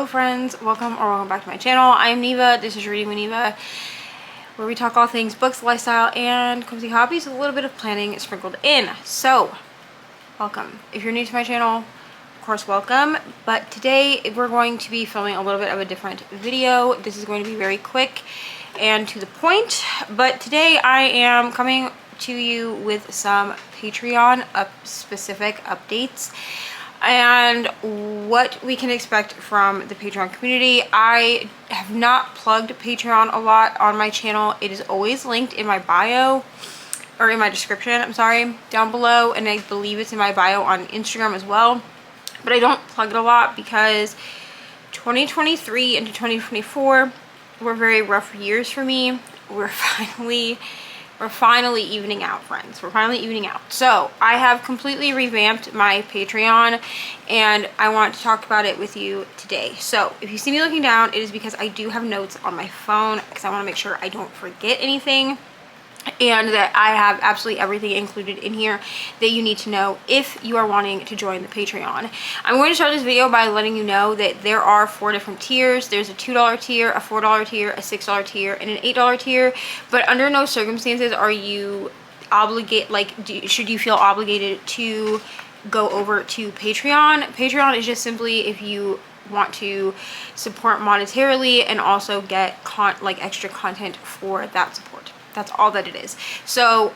friends, welcome back to my channel. I am Neva. This is Reading with Neva, where we talk all things books, lifestyle, and cozy hobbies with a little bit of planning sprinkled in. So welcome. If you're new to my channel, of course welcome, but today we're going to be filming a little bit of a different video. This is going to be very quick and to the point, but today I am coming to you with some Patreon specific updates and what we can expect from the Patreon community. I have not plugged Patreon a lot on my channel. It is always linked in my bio, or in my description, I'm sorry, down below, and I believe it's in my bio on Instagram as well, but I don't plug it a lot because 2023 into 2024 were very rough years for me. We're finally evening out, friends. We're finally evening out. So I have completely revamped my Patreon and I want to talk about it with you today. So if you see me looking down, it is because I do have notes on my phone because I want to make sure I don't forget anything, and that I have absolutely everything included in here that you need to know if you are wanting to join the Patreon. I'm going to start this video by letting you know that there are 4 different tiers. There's a $2 tier, a $4 tier, a $6 tier, and an $8 tier, but under no circumstances are you should you feel obligated to go over to Patreon. Patreon is just simply if you want to support monetarily and also get extra content for that support. That's all that it is. So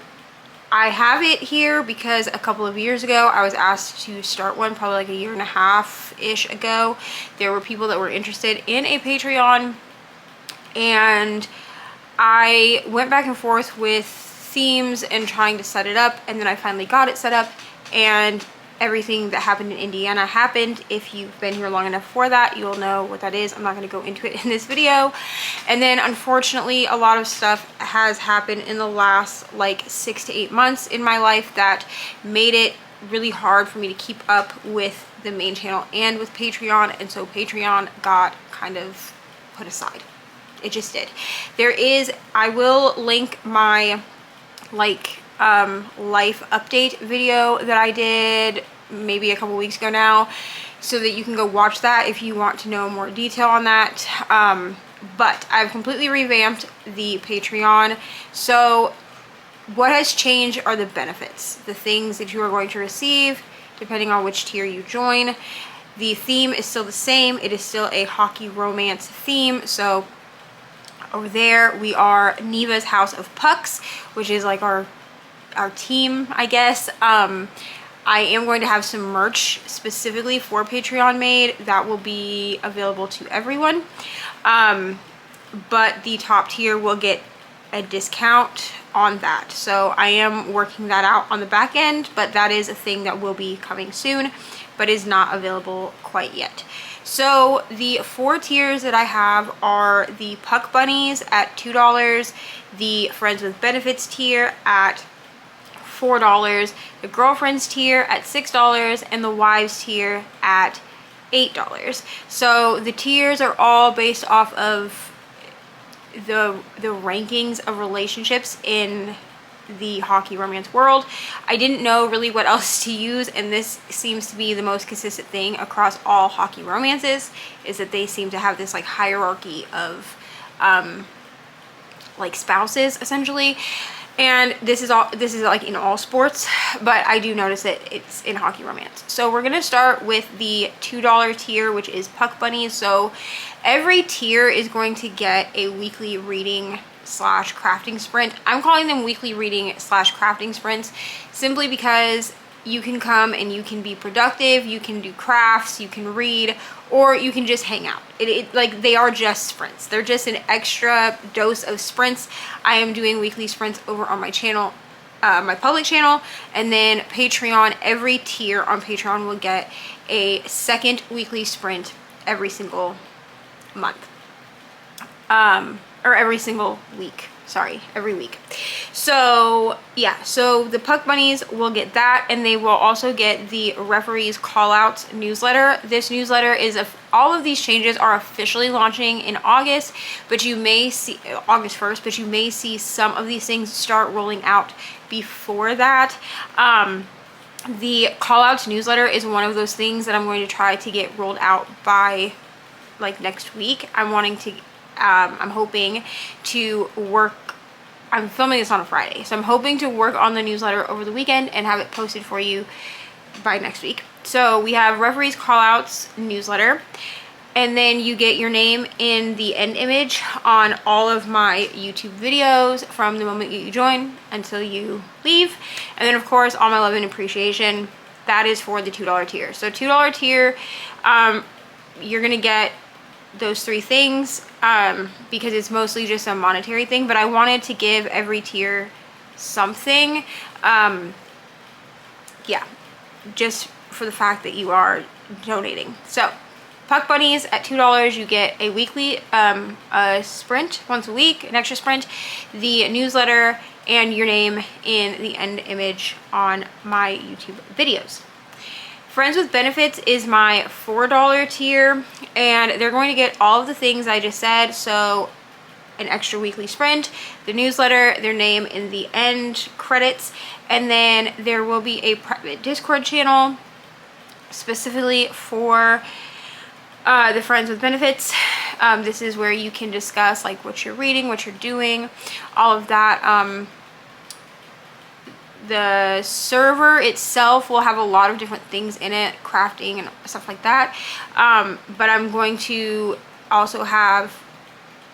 I have it here because a couple of years ago I was asked to start one, probably like a year and a half-ish ago. There were people that were interested in a Patreon, and I went back and forth with themes and trying to set it up, and then I finally got it set up, and everything that happened in Indiana happened. If you've been here long enough for that, you'll know what that is. I'm not going to go into it in this video. And then unfortunately, a lot of stuff has happened in the last like 6 to 8 months in my life that made it really hard for me to keep up with the main channel and with Patreon, and so Patreon got kind of put aside. It just did. I will link my life update video that I did maybe a couple weeks ago now, so that you can go watch that if you want to know more detail on that. But I've completely revamped the Patreon. So what has changed are the benefits, the things that you are going to receive depending on which tier you join. The theme is still the same. It is still a hockey romance theme. So over there we are Neva's House of Pucks, which is like our team, I guess. I am going to have some merch specifically for Patreon made that will be available to everyone, but the top tier will get a discount on that. So I am working that out on the back end, but that is a thing that will be coming soon, but is not available quite yet. So the 4 tiers that I have are the Puck Bunnies at $2, the Friends with Benefits tier at $4, the Girlfriends tier at $6, and the Wives tier at $8. So the tiers are all based off of the rankings of relationships in the hockey romance world. I didn't know really what else to use, and this seems to be the most consistent thing across all hockey romances, is that they seem to have this like hierarchy of like spouses essentially. And this is like in all sports, but I do notice that it's in hockey romance. So we're gonna start with the $2 tier, which is Puck Bunnies. So every tier is going to get a weekly reading / crafting sprint. I'm calling them weekly reading / crafting sprints simply because you can come and you can be productive, you can do crafts, you can read, or you can just hang out. Like, they are just sprints. They're just an extra dose of sprints. I am doing weekly sprints over on my channel, my public channel, and then Patreon. Every tier on Patreon will get a second weekly sprint every single month, or every single week. Sorry, every week. So yeah, so the Puck Bunnies will get that, and they will also get the Referees Callouts newsletter. This newsletter is all of these changes are officially launching in August, but you may see August 1st, but you may see some of these things start rolling out before that. The Callouts newsletter is one of those things that I'm going to try to get rolled out by like next week. I'm hoping to work, I'm filming this on a Friday, so I'm hoping to work on the newsletter over the weekend and have it posted for you by next week. So we have referees callouts newsletter, and then you get your name in the end image on all of my YouTube videos from the moment you join until you leave. And then of course all my love and appreciation, that is for the $2 tier. So $2 tier, you're gonna get those 3 things because it's mostly just a monetary thing, but I wanted to give every tier something, yeah, just for the fact that you are donating. So Puck Bunnies at $2, you get a weekly a sprint once a week, an extra sprint, the newsletter, and your name in the end image on my YouTube videos. Friends with Benefits is my $4 tier, and they're going to get all of the things I just said. So an extra weekly sprint, the newsletter, their name in the end credits, and then there will be a private Discord channel specifically for the Friends with Benefits. This is where you can discuss like what you're reading, what you're doing, all of that. The server itself will have a lot of different things in it, crafting and stuff like that, but I'm going to also have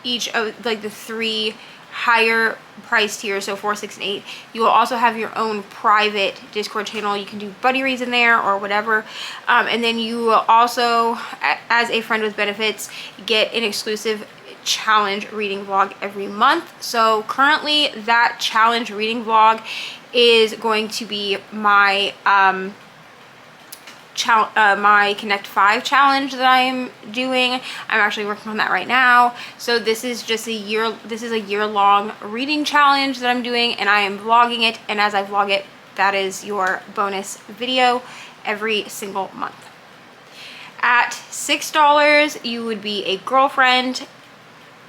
each of like the 3 higher price tiers, so 4, 6, and 8. You will also have your own private Discord channel. You can do buddy reads in there or whatever, and then you will also, as a Friend with Benefits, get an exclusive challenge reading vlog every month. So currently that challenge reading vlog is going to be my my Connect 5 challenge that I'm doing. I'm actually working on that right now. So this is just a year-long reading challenge that I'm doing, and I am vlogging it, and as I vlog it, that is your bonus video every single month. At $6, you would be a girlfriend,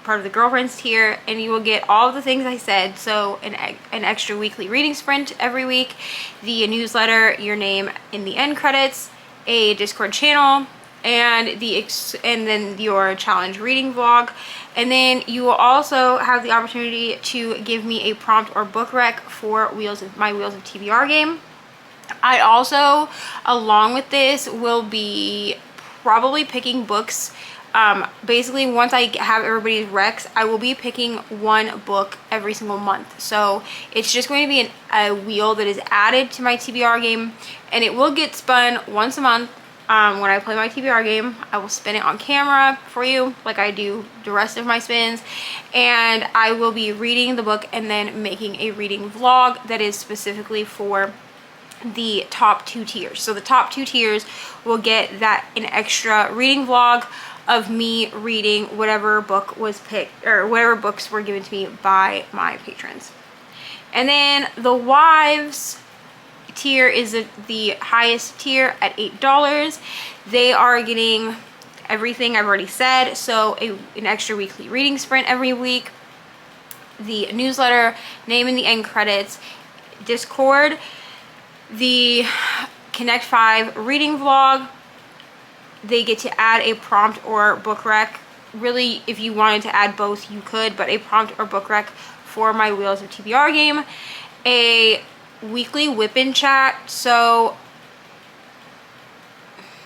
part of the girlfriends tier, and you will get all of the things I said. So an extra weekly reading sprint every week, the newsletter, your name in the end credits, a Discord channel, and then your challenge reading vlog. And then you will also have the opportunity to give me a prompt or book rec for my Wheels of TBR game. I also, along with this, will be probably picking books. Basically, once I have everybody's recs, I will be picking 1 book every single month. So it's just going to be a wheel that is added to my TBR game, and it will get spun once a month. When I play my TBR game, I will spin it on camera for you like I do the rest of my spins, and I will be reading the book and then making a reading vlog that is specifically for the top 2 tiers. So the top 2 tiers will get an extra reading vlog of me reading whatever book was picked, or whatever books were given to me by my patrons. And then the Wives tier is the highest tier at $8. They are getting everything I've already said. So an extra weekly reading sprint every week, the newsletter, name in the end credits, Discord, the Connect 5 reading vlog. They get to add a prompt or book rec. Really, if you wanted to add both, you could, but a prompt or book rec for my Wheels of TBR game. A weekly whip-in chat. So,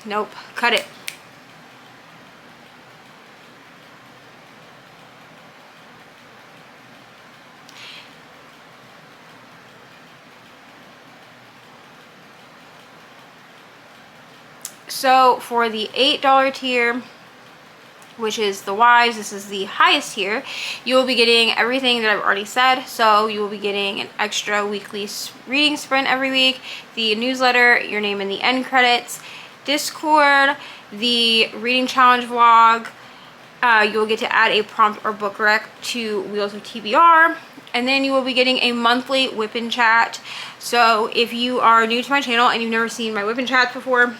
nope, cut it. So for the $8 tier, which is the Wives, this is the highest tier, you will be getting everything that I've already said. So you will be getting an extra weekly reading sprint every week, the newsletter, your name in the end credits, Discord, the reading challenge vlog. You will get to add a prompt or book rec to Wheels of TBR. And then you will be getting a monthly whip-in chat. So if you are new to my channel and you've never seen my whip-in chats before,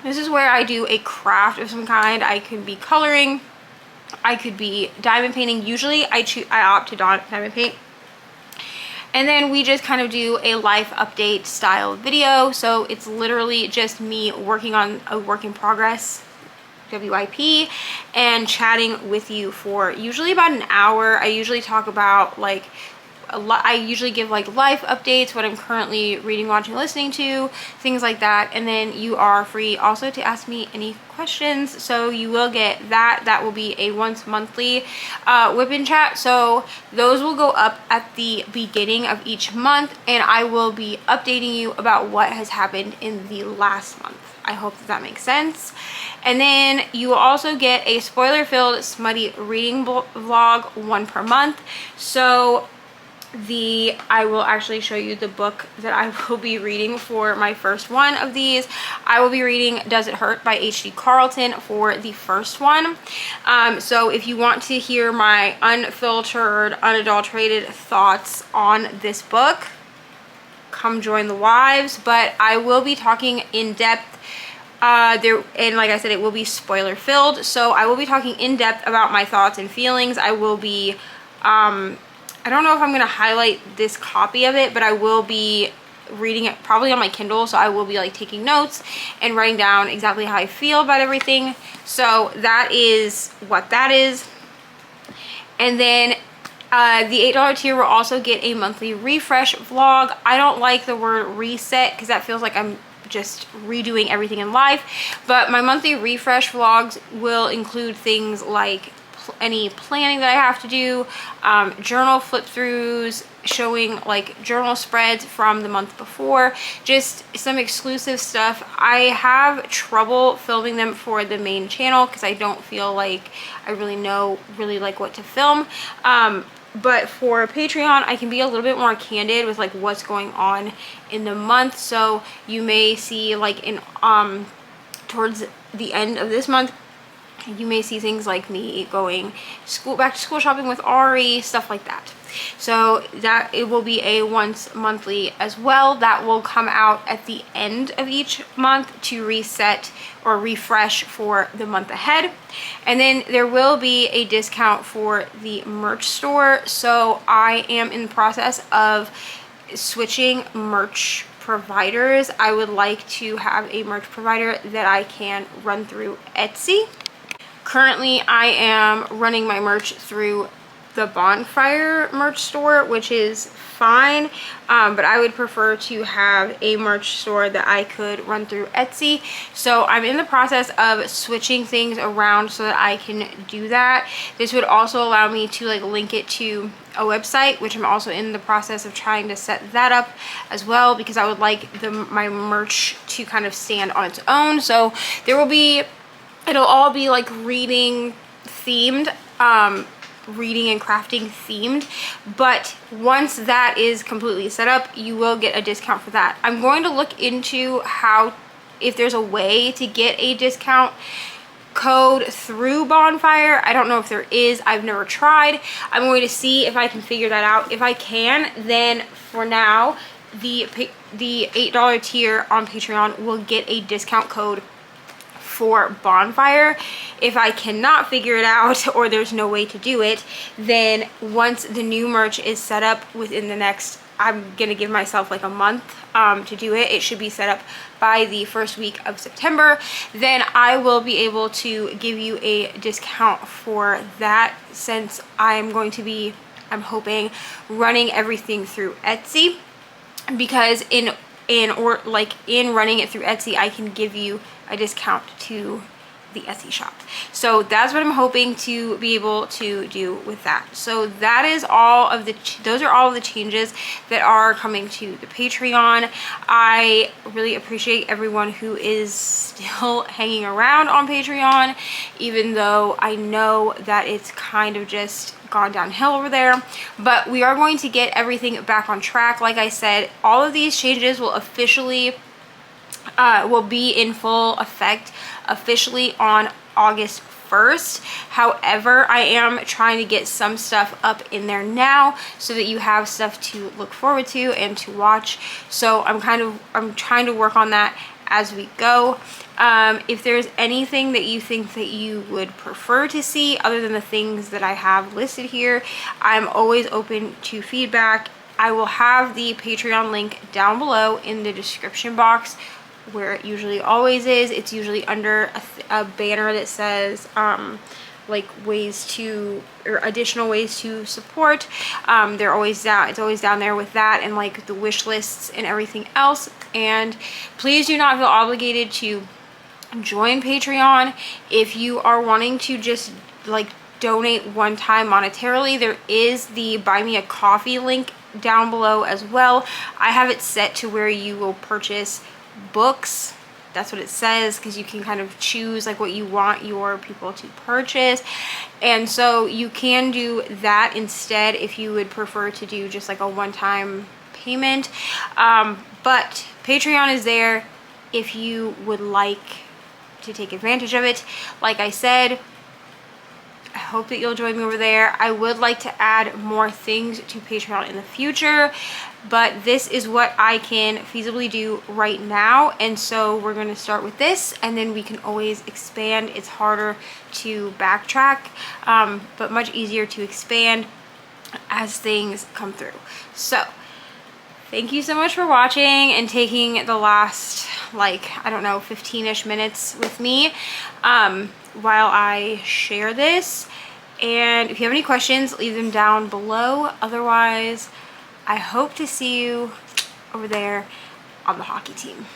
this is where I do a craft of some kind. I could be coloring, I could be diamond painting. Usually I opt to diamond paint. And then we just kind of do a life update style video. So it's literally just me working on a work in progress. WIP and chatting with you for usually about an hour. I usually talk about like I usually give like life updates, what I'm currently reading, watching, listening to, things like that. And then you are free also to ask me any questions. So you will get that. That will be a once monthly whip-in chat. So those will go up at the beginning of each month, and I will be updating you about what has happened in the last month. I hope that makes sense. And then you will also get a spoiler-filled smutty reading vlog, one per month. So I will actually show you the book that I will be reading for my first one of these. I will be reading Does It Hurt by H.D. Carlton for the first one. So if you want to hear my unfiltered, unadulterated thoughts on this book, come join the wives. But I will be talking in depth and like I said, it will be spoiler filled. So I will be talking in depth about my thoughts and feelings. I will be I don't know if I'm going to highlight this copy of it, but I will be reading it probably on my Kindle. So I will be like taking notes and writing down exactly how I feel about everything. So that is what that is. And then the $8 tier will also get a monthly refresh vlog. I don't like the word reset because that feels like I'm just redoing everything in life. But my monthly refresh vlogs will include things like any planning that I have to do, journal flip throughs, showing like journal spreads from the month before, just some exclusive stuff. I have trouble filming them for the main channel because I don't feel like I really like what to film. But for Patreon, I can be a little bit more candid with like what's going on in the month. So you may see like in towards the end of this month, you may see things like me going back to school shopping with Ari, stuff like that. So that it will be a once monthly as well. That will come out at the end of each month to reset or refresh for the month ahead. And then there will be a discount for the merch store. So I am in the process of switching merch providers. I would like to have a merch provider that I can run through Etsy. Currently, I am running my merch through the Bonfire merch store, which is fine, but I would prefer to have a merch store that I could run through Etsy. So I'm in the process of switching things around so that I can do that. This would also allow me to like link it to a website, which I'm also in the process of trying to set that up as well, because I would like my merch to kind of stand on its own. So there will be, it'll all be like reading themed, reading and crafting themed. But once that is completely set up, you will get a discount for that. I'm going to look into if there's a way to get a discount code through Bonfire. I don't know if there is. I've never tried. I'm going to see if I can figure that out. If I can, then for now, the $8 tier on Patreon will get a discount code for Bonfire. If I cannot figure it out or there's no way to do it, then once the new merch is set up within the next, I'm gonna give myself like a month to do it. It should be set up by the first week of September. Then I will be able to give you a discount for that, since I'm going to be, I'm hoping, running everything through Etsy, because in running it through Etsy, I can give you a discount to the Etsy shop. So that's what I'm hoping to be able to do with that. So that is all of those are all of the changes that are coming to the Patreon. I really appreciate everyone who is still hanging around on Patreon, even though I know that it's kind of just gone downhill over there. But we are going to get everything back on track. Like I said, all of these changes will officially will be in full effect officially on August 1st. However, I am trying to get some stuff up in there now so that you have stuff to look forward to and to watch. So I'm trying to work on that as we go. If there's anything that you think that you would prefer to see other than the things that I have listed here, I'm always open to feedback. I will have the Patreon link down below in the description box where it usually always is. It's usually under a banner that says like ways to, or additional ways to support. They're always down, it's always down there with that, and like the wish lists and everything else. And please do not feel obligated to join Patreon. If you are wanting to just like donate one time monetarily, there is the buy me a coffee link down below as well. I have it set to where you will purchase books. That's what it says, because you can kind of choose like what you want your people to purchase. And so you can do that instead if you would prefer to do just like a one-time payment. But Patreon is there if you would like to take advantage of it. Like I said, I hope that you'll join me over there. I would like to add more things to Patreon in the future, but this is what I can feasibly do right now. And so we're going to start with this, and then we can always expand. It's harder to backtrack, but much easier to expand as things come through. So thank you so much for watching and taking the last, like, I don't know, 15-ish minutes with me while I share this. And if you have any questions, leave them down below. Otherwise, I hope to see you over there on the hockey team.